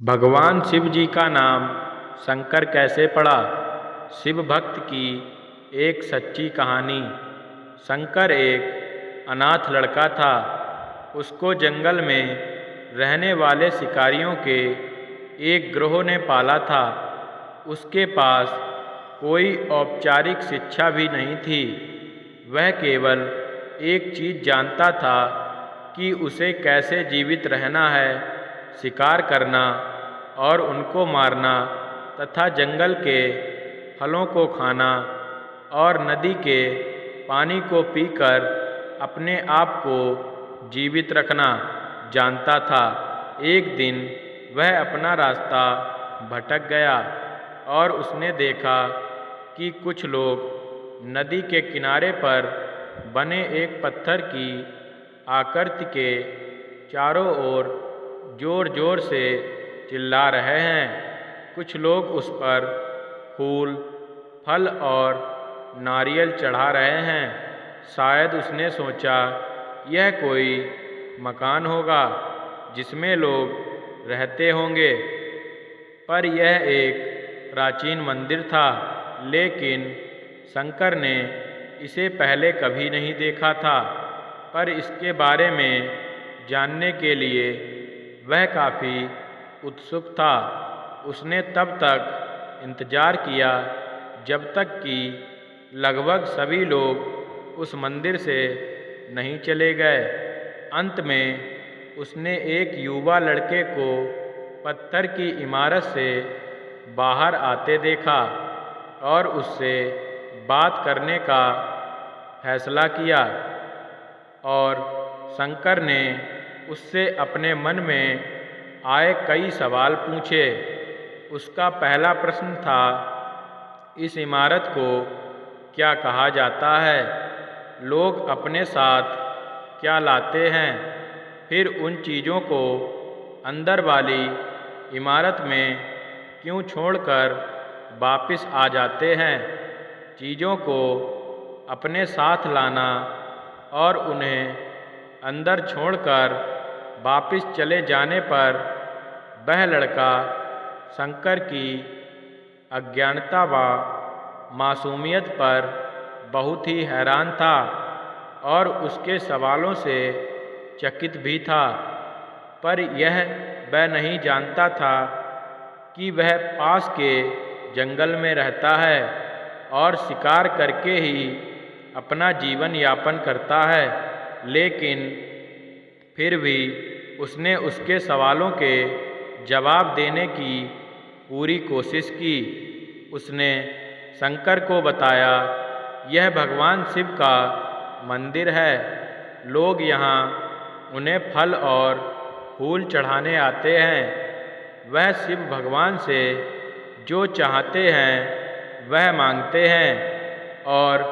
भगवान शिव जी का नाम शंकर कैसे पड़ा। शिव भक्त की एक सच्ची कहानी। शंकर एक अनाथ लड़का था। उसको जंगल में रहने वाले शिकारियों के एक गिरोह ने पाला था। उसके पास कोई औपचारिक शिक्षा भी नहीं थी। वह केवल एक चीज़ जानता था कि उसे कैसे जीवित रहना है, शिकार करना और उनको मारना तथा जंगल के फलों को खाना और नदी के पानी को पीकर अपने आप को जीवित रखना जानता था। एक दिन वह अपना रास्ता भटक गया और उसने देखा कि कुछ लोग नदी के किनारे पर बने एक पत्थर की आकृति के चारों ओर जोर जोर से चिल्ला रहे हैं। कुछ लोग उस पर फूल, फल और नारियल चढ़ा रहे हैं। शायद उसने सोचा यह कोई मकान होगा जिसमें लोग रहते होंगे, पर यह एक प्राचीन मंदिर था। लेकिन शंकर ने इसे पहले कभी नहीं देखा था, पर इसके बारे में जानने के लिए वह काफ़ी उत्सुक था। उसने तब तक इंतज़ार किया जब तक कि लगभग सभी लोग उस मंदिर से नहीं चले गए। अंत में उसने एक युवा लड़के को पत्थर की इमारत से बाहर आते देखा और उससे बात करने का फैसला किया। और शंकर ने उससे अपने मन में आए कई सवाल पूछे। उसका पहला प्रश्न था, इस इमारत को क्या कहा जाता है? लोग अपने साथ क्या लाते हैं? फिर उन चीज़ों को अंदर वाली इमारत में क्यों छोड़कर वापस आ जाते हैं? चीज़ों को अपने साथ लाना और उन्हें अंदर छोड़कर वापस चले जाने पर वह लड़का शंकर की अज्ञानता व मासूमियत पर बहुत ही हैरान था और उसके सवालों से चकित भी था। पर यह वह नहीं जानता था कि वह पास के जंगल में रहता है और शिकार करके ही अपना जीवन यापन करता है। लेकिन फिर भी उसने उसके सवालों के जवाब देने की पूरी कोशिश की। उसने शंकर को बताया, यह भगवान शिव का मंदिर है। लोग यहाँ उन्हें फल और फूल चढ़ाने आते हैं। वह शिव भगवान से जो चाहते हैं वह मांगते हैं और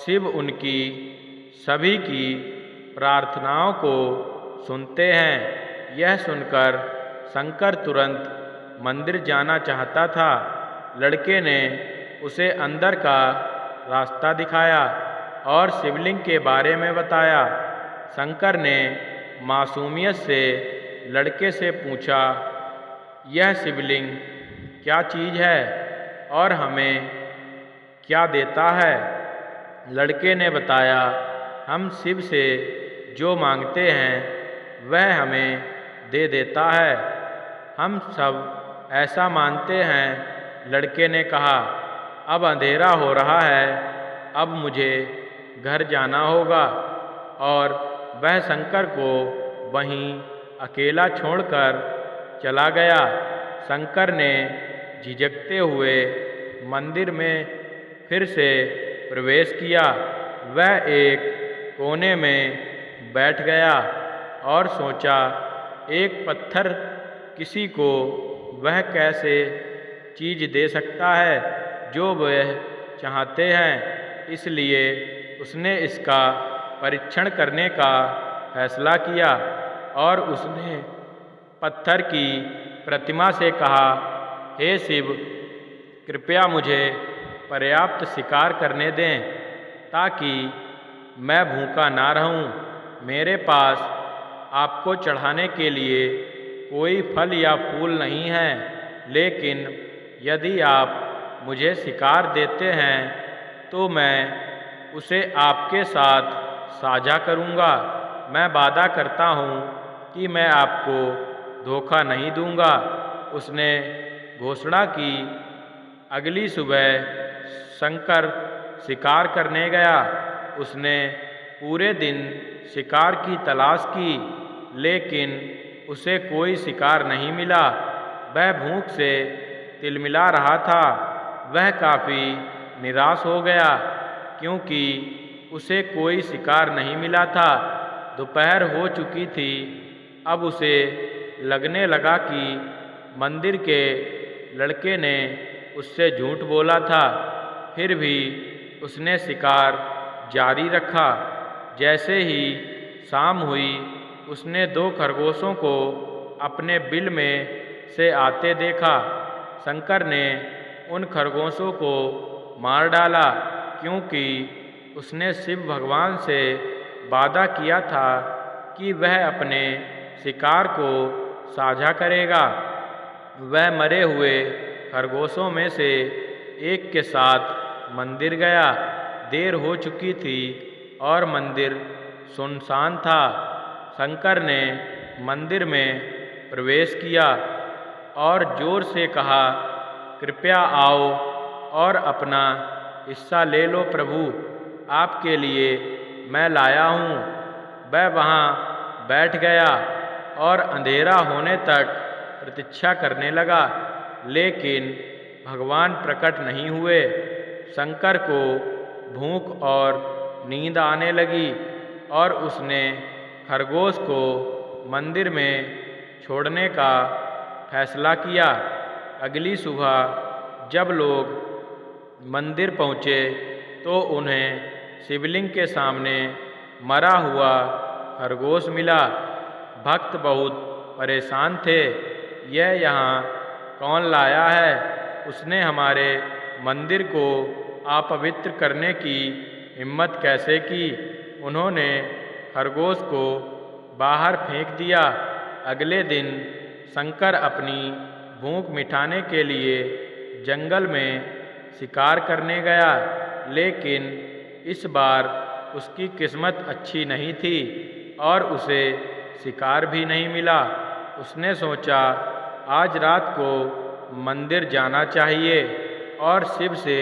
शिव उनकी सभी की प्रार्थनाओं को सुनते हैं। यह सुनकर शंकर तुरंत मंदिर जाना चाहता था। लड़के ने उसे अंदर का रास्ता दिखाया और शिवलिंग के बारे में बताया। शंकर ने मासूमियत से लड़के से पूछा, यह शिवलिंग क्या चीज़ है और हमें क्या देता है? लड़के ने बताया, हम शिव से जो मांगते हैं वह हमें दे देता है। हम सब ऐसा मानते हैं। लड़के ने कहा, अब अंधेरा हो रहा है, अब मुझे घर जाना होगा। और वह शंकर को वहीं अकेला छोड़कर चला गया। शंकर ने झिझकते हुए मंदिर में फिर से प्रवेश किया। वह एक कोने में बैठ गया और सोचा, एक पत्थर किसी को वह कैसे चीज़ दे सकता है जो वह चाहते हैं। इसलिए उसने इसका परीक्षण करने का फैसला किया और उसने पत्थर की प्रतिमा से कहा, हे शिव, कृपया मुझे पर्याप्त शिकार करने दें ताकि मैं भूखा ना रहूं। मेरे पास आपको चढ़ाने के लिए कोई फल या फूल नहीं है, लेकिन यदि आप मुझे शिकार देते हैं तो मैं उसे आपके साथ साझा करूँगा। मैं वादा करता हूँ कि मैं आपको धोखा नहीं दूँगा। उसने घोषणा की। अगली सुबह शंकर शिकार करने गया। उसने पूरे दिन शिकार की तलाश की, लेकिन उसे कोई शिकार नहीं मिला। वह भूख से तिलमिला रहा था। वह काफ़ी निराश हो गया क्योंकि उसे कोई शिकार नहीं मिला था। दोपहर हो चुकी थी। अब उसे लगने लगा कि मंदिर के लड़के ने उससे झूठ बोला था। फिर भी उसने शिकार जारी रखा। जैसे ही शाम हुई, उसने 2 खरगोशों को अपने बिल में से आते देखा। शंकर ने उन खरगोशों को मार डाला क्योंकि उसने शिव भगवान से वादा किया था कि वह अपने शिकार को साझा करेगा। वह मरे हुए खरगोशों में से एक के साथ मंदिर गया। देर हो चुकी थी और मंदिर सुनसान था। शंकर ने मंदिर में प्रवेश किया और जोर से कहा, कृपया आओ और अपना हिस्सा ले लो प्रभु, आपके लिए मैं लाया हूँ। वह वहाँ बैठ गया और अंधेरा होने तक प्रतीक्षा करने लगा, लेकिन भगवान प्रकट नहीं हुए। शंकर को भूख और नींद आने लगी और उसने खरगोश को मंदिर में छोड़ने का फैसला किया। अगली सुबह जब लोग मंदिर पहुँचे तो उन्हें शिवलिंग के सामने मरा हुआ खरगोश मिला। भक्त बहुत परेशान थे। यह यहाँ कौन लाया है? उसने हमारे मंदिर को अपवित्र करने की हिम्मत कैसे की? उन्होंने खरगोश को बाहर फेंक दिया। अगले दिन शंकर अपनी भूख मिटाने के लिए जंगल में शिकार करने गया, लेकिन इस बार उसकी किस्मत अच्छी नहीं थी और उसे शिकार भी नहीं मिला। उसने सोचा, आज रात को मंदिर जाना चाहिए और शिव से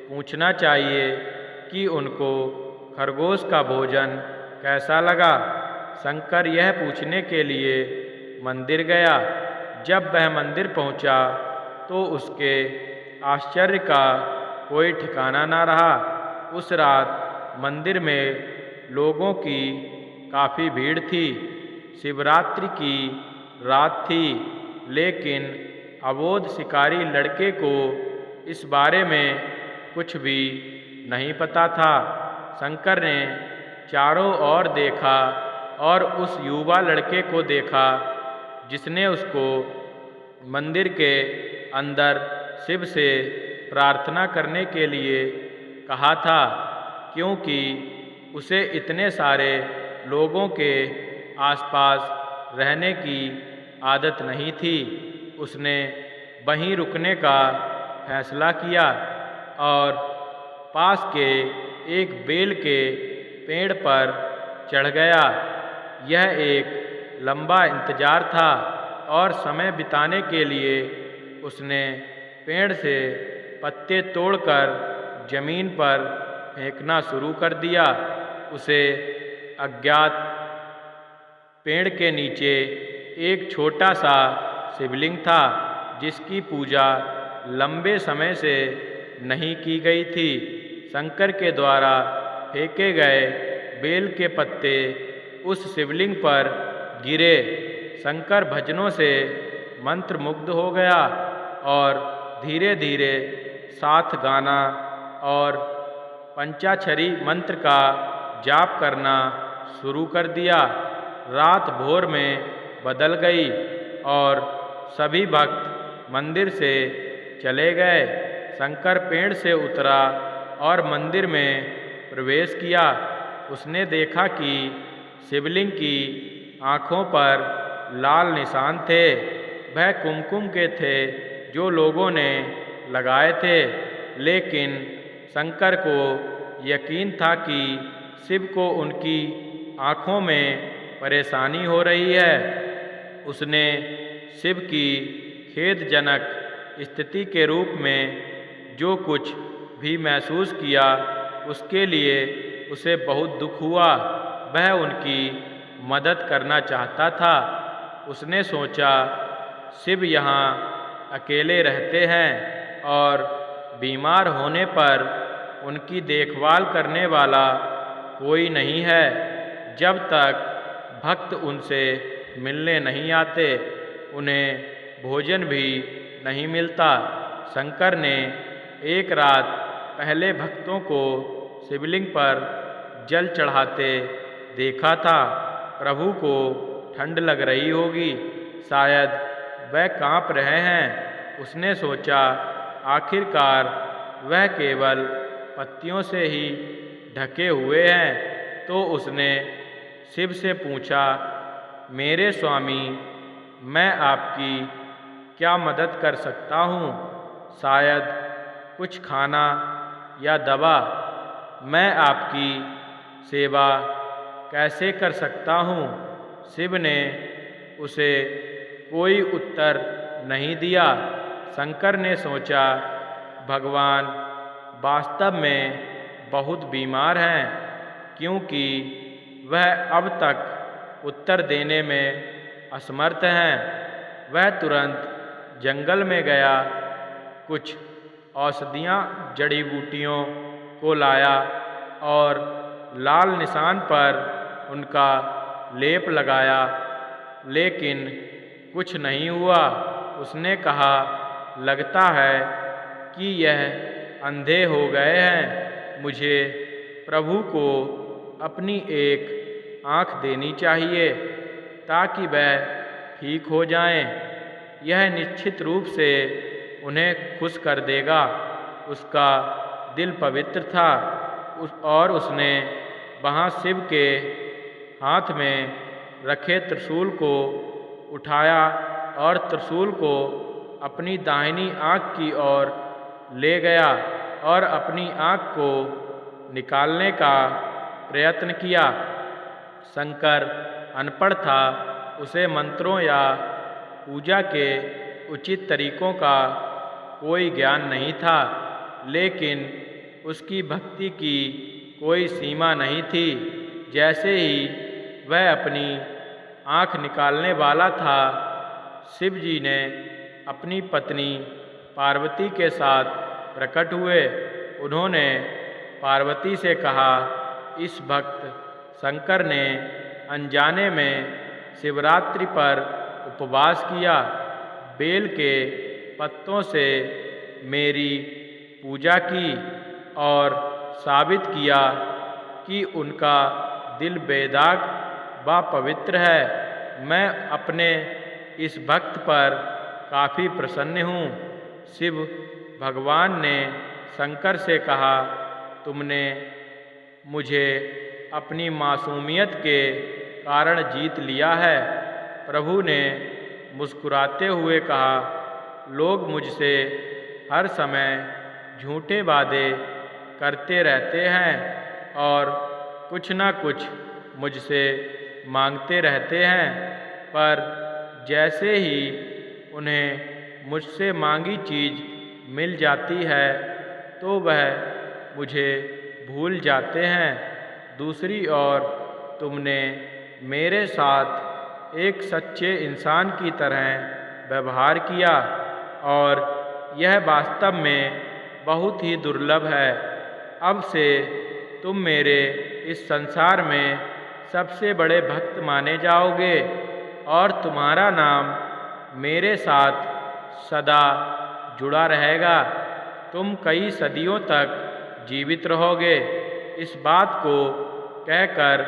पूछना चाहिए कि उनको खरगोश का भोजन कैसा लगा। शंकर यह पूछने के लिए मंदिर गया। जब वह मंदिर पहुंचा तो उसके आश्चर्य का कोई ठिकाना न रहा। उस रात मंदिर में लोगों की काफ़ी भीड़ थी। शिवरात्रि की रात थी, लेकिन अबोध शिकारी लड़के को इस बारे में कुछ भी नहीं पता था। शंकर ने चारों ओर देखा और उस युवा लड़के को देखा जिसने उसको मंदिर के अंदर शिव से प्रार्थना करने के लिए कहा था, क्योंकि उसे इतने सारे लोगों के आसपास रहने की आदत नहीं थी। उसने वहीं रुकने का फैसला किया और पास के एक बेल के पेड़ पर चढ़ गया। यह एक लंबा इंतजार था और समय बिताने के लिए उसने पेड़ से पत्ते तोड़कर जमीन पर फेंकना शुरू कर दिया। उसे अज्ञात पेड़ के नीचे एक छोटा सा शिवलिंग था जिसकी पूजा लंबे समय से नहीं की गई थी। शंकर के द्वारा फेंके गए बेल के पत्ते उस शिवलिंग पर गिरे। शंकर भजनों से मंत्रमुग्ध हो गया और धीरे धीरे साथ गाना और पंचाक्षरी मंत्र का जाप करना शुरू कर दिया। रात भोर में बदल गई और सभी भक्त मंदिर से चले गए। शंकर पेड़ से उतरा और मंदिर में प्रवेश किया। उसने देखा कि शिवलिंग की आँखों पर लाल निशान थे, वह कुमकुम के थे जो लोगों ने लगाए थे। लेकिन शंकर को यकीन था कि शिव को उनकी आँखों में परेशानी हो रही है। उसने शिव की खेदजनक स्थिति के रूप में जो कुछ भी महसूस किया, उसके लिए उसे बहुत दुख हुआ। वह उनकी मदद करना चाहता था। उसने सोचा, शिव यहाँ अकेले रहते हैं और बीमार होने पर उनकी देखभाल करने वाला कोई नहीं है। जब तक भक्त उनसे मिलने नहीं आते, उन्हें भोजन भी नहीं मिलता। शंकर ने एक रात पहले भक्तों को शिवलिंग पर जल चढ़ाते देखा था। प्रभु को ठंड लग रही होगी, शायद वह काँप रहे हैं। उसने सोचा, आखिरकार वह केवल पत्तियों से ही ढके हुए हैं। तो उसने शिव से पूछा, मेरे स्वामी, मैं आपकी क्या मदद कर सकता हूँ? शायद कुछ खाना या दवा। मैं आपकी सेवा कैसे कर सकता हूँ? शिव ने उसे कोई उत्तर नहीं दिया। शंकर ने सोचा, भगवान वास्तव में बहुत बीमार हैं, क्योंकि वह अब तक उत्तर देने में असमर्थ हैं। वह तुरंत जंगल में गया, कुछ औषधियाँ जड़ी बूटियों को लाया और लाल निशान पर उनका लेप लगाया, लेकिन कुछ नहीं हुआ। उसने कहा, लगता है कि यह अंधे हो गए हैं। मुझे प्रभु को अपनी एक आँख देनी चाहिए ताकि वह ठीक हो जाएं। यह निश्चित रूप से उन्हें खुश कर देगा। उसका दिल पवित्र था और उसने वहाँ शिव के हाथ में रखे त्रिशूल को उठाया और त्रिशूल को अपनी दाहिनी आँख की ओर ले गया और अपनी आँख को निकालने का प्रयत्न किया। शंकर अनपढ़ था, उसे मंत्रों या पूजा के उचित तरीकों का कोई ज्ञान नहीं था, लेकिन उसकी भक्ति की कोई सीमा नहीं थी। जैसे ही वह अपनी आँख निकालने वाला था, शिव जी ने अपनी पत्नी पार्वती के साथ प्रकट हुए। उन्होंने पार्वती से कहा, इस भक्त शंकर ने अनजाने में शिवरात्रि पर उपवास किया, बेल के पत्तों से मेरी पूजा की और साबित किया कि उनका दिल बेदाग व पवित्र है। मैं अपने इस भक्त पर काफ़ी प्रसन्न हूँ। शिव भगवान ने शंकर से कहा, तुमने मुझे अपनी मासूमियत के कारण जीत लिया है। प्रभु ने मुस्कुराते हुए कहा, लोग मुझसे हर समय झूठे वादे करते रहते हैं और कुछ न कुछ मुझसे मांगते रहते हैं, पर जैसे ही उन्हें मुझसे मांगी चीज़ मिल जाती है तो वह मुझे भूल जाते हैं। दूसरी ओर तुमने मेरे साथ एक सच्चे इंसान की तरह व्यवहार किया और यह वास्तव में बहुत ही दुर्लभ है। अब से तुम मेरे इस संसार में सबसे बड़े भक्त माने जाओगे और तुम्हारा नाम मेरे साथ सदा जुड़ा रहेगा। तुम कई सदियों तक जीवित रहोगे। इस बात को कहकर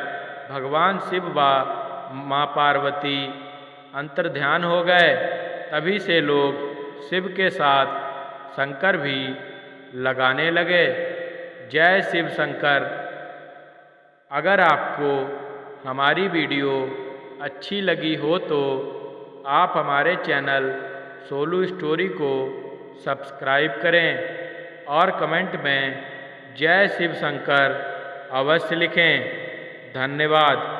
भगवान शिव व माँ पार्वती अंतर्ध्यान हो गए। तभी से लोग शिव के साथ शंकर भी लगाने लगे। जय शिव शंकर। अगर आपको हमारी वीडियो अच्छी लगी हो तो आप हमारे चैनल सोलू स्टोरी को सब्सक्राइब करें और कमेंट में जय शिव शंकर अवश्य लिखें। धन्यवाद।